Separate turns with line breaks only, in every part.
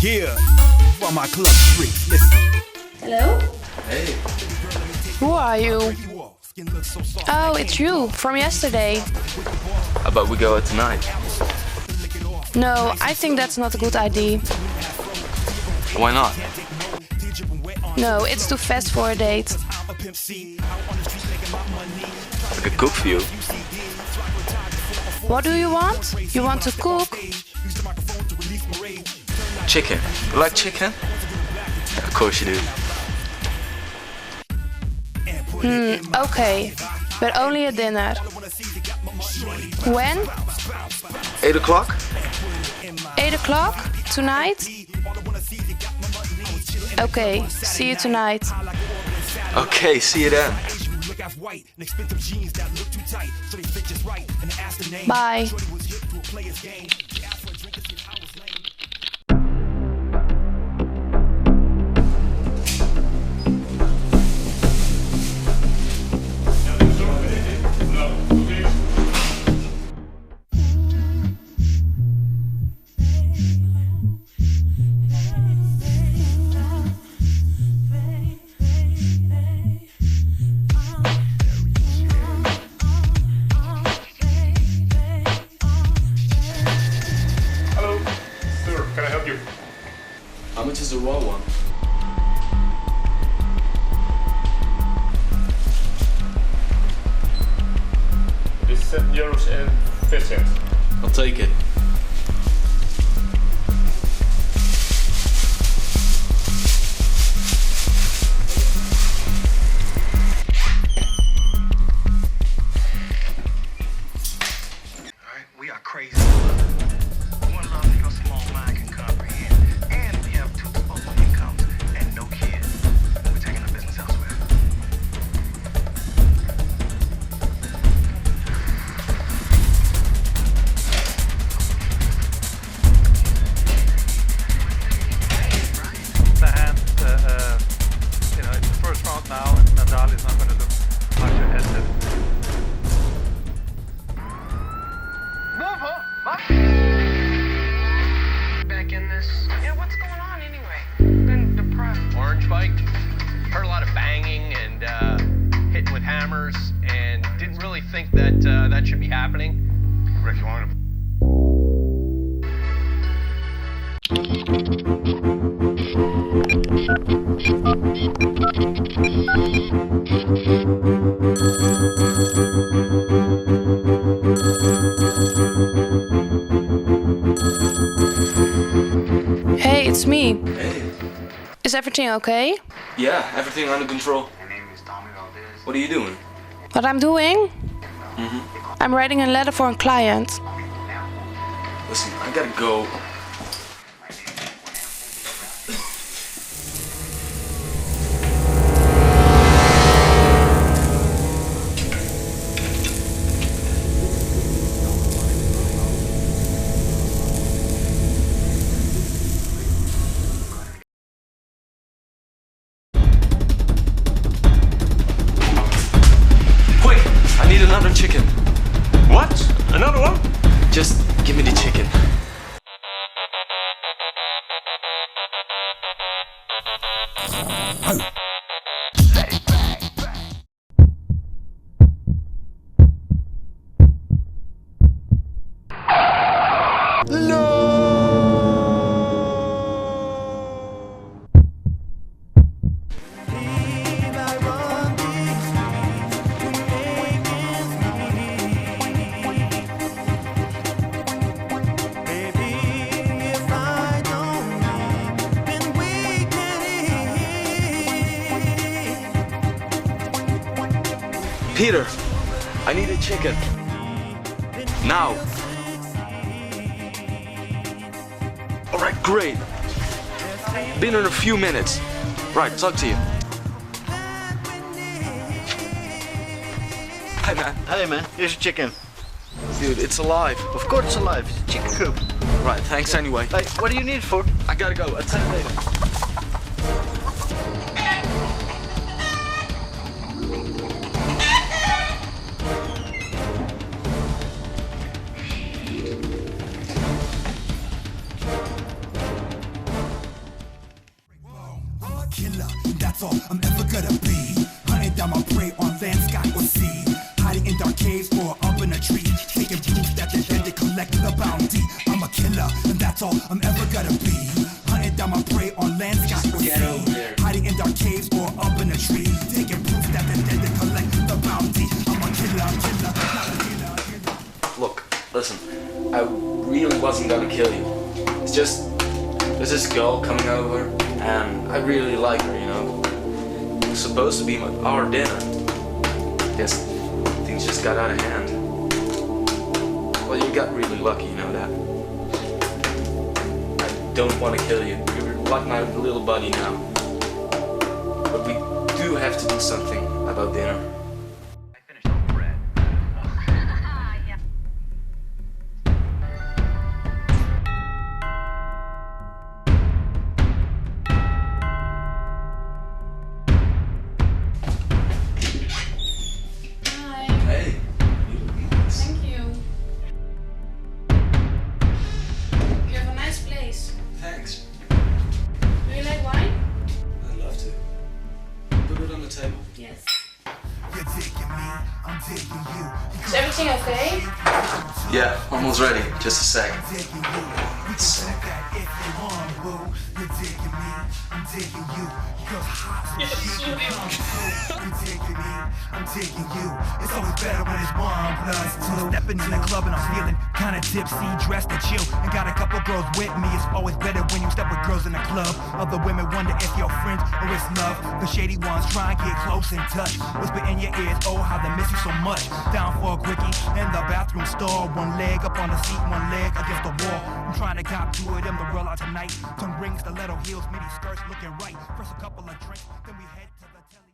Yeah, from my club street. Listen.
Hello?
Hey.
Who are you? Oh, it's you, from yesterday.
How about we go out tonight?
No, I think that's not a good idea.
Why not?
No, it's too fast for a date.
I could cook for you.
What do you want? You want to cook?
Chicken. You like chicken? Of course you do.
Okay, but only a dinner. When?
8 o'clock?
8 o'clock? Tonight? Okay, see you tonight.
Okay, see you then.
Bye.
How much is the raw one?
It's €7.50.
I'll take it.
Alright, we are crazy. One love that your small mind can comprehend. And we have 2 disposable incomes and no kids. We're taking the business elsewhere.
The hand, it's the first round now, and Nadal is not going to look much ahead of
Back in this. Yeah, what's going on anyway? Been depressed.
Orange bike. Heard a lot of banging and hitting with hammers, and didn't really think that that should be happening.
Rick, you want to?
Hey, it's me.
Hey.
Is everything okay?
Yeah, everything under control. What are you doing?
What I'm doing? I'm writing a letter for a client.
Listen, I gotta go. Quick! I need another chicken.
What? Another one?
Just give me the chicken. Peter, I need a chicken. Now. Alright, great. Been in a few minutes. Right, talk to you. Hi, man.
Hey man, here's your chicken.
Dude, it's alive.
Of course it's alive, it's a chicken coop.
Right, thanks anyway.
Hey, what do you need it for?
I gotta go. I'll tell you later.
collect the bounty. I'm a killer, and that's all I'm ever gonna be. Hunting down my prey on land, sky, or sea. Hiding in dark caves or up in a tree. Taking proof that the dead to collect the bounty. I'm a killer, not a killer.
Look, listen, I really wasn't gonna kill you. It's just, there's this girl coming over, and I really like her, you know. It was supposed to be our dinner. Guess things just got out of hand. Well, you got really lucky, you know that. I don't want to kill you. You're like my little buddy now. But we do have to do something about dinner.
I finished the bread.
Hi.
Hey, you look nice.
Thank you. You have a nice place.
Thanks.
Do you like wine?
I'd love to. Put it on the table.
Yes.
You're taking me, I'm taking you.
Is everything okay?
Yeah, almost ready. Just a sec.
Taking you. We can talk that if you want, boo. You're taking me, I'm taking you. Girls hot, so shit. You're taking me, I'm taking you. It's always better when it's 1+2. Stepping in the club and I'm feeling kinda tipsy, dressed to chill, and got a couple girls with me. It's always better when you step with girls in the club. Other women wonder if you're friends or it's love. The shady ones try and get close and touch. Whisper in your ears, oh how they miss you so much. Down for a quickie in the bathroom stall. One leg up on the seat, one leg against the wall. I'm trying to cop two of them to roll out tonight. Tongue rings, stiletto heels, mini skirts looking right. First a couple of drinks, then we head to the telly.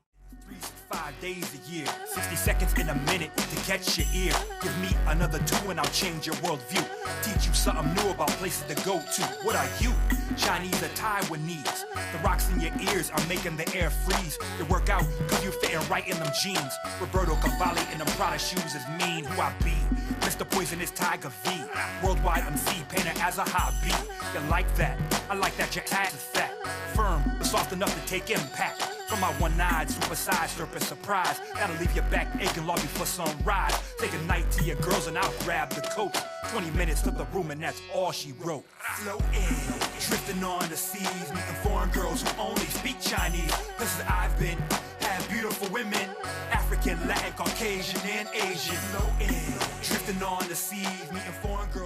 365 days a year, 60 seconds in a minute to catch your ear. Give me another 2 and I'll change your worldview. Teach you something new about places to go to. What are you? Chinese or Taiwanese? The rocks in your ears are making the air freeze. You work out cause you fitting right in them jeans. Roberto Cavalli in them Prada shoes is mean. Who I be? Mr. Poisonous Tyger V. Worldwide MC, painter as a hobby. You like that? I like that your ass is fat. Firm, but soft enough to take impact. From my one-eyed, super-sized serpent surprise. That'll leave your back aching long before sunrise. Say goodnight to your girls and I'll grab the coat. 20 minutes to the room and that's all she wrote. Floating, drifting on the seas, meeting foreign girls who only speak Chinese. Places I've been, had beautiful women, African, Latin, Caucasian, and Asian. Floating, drifting on the seas, meeting foreign girls.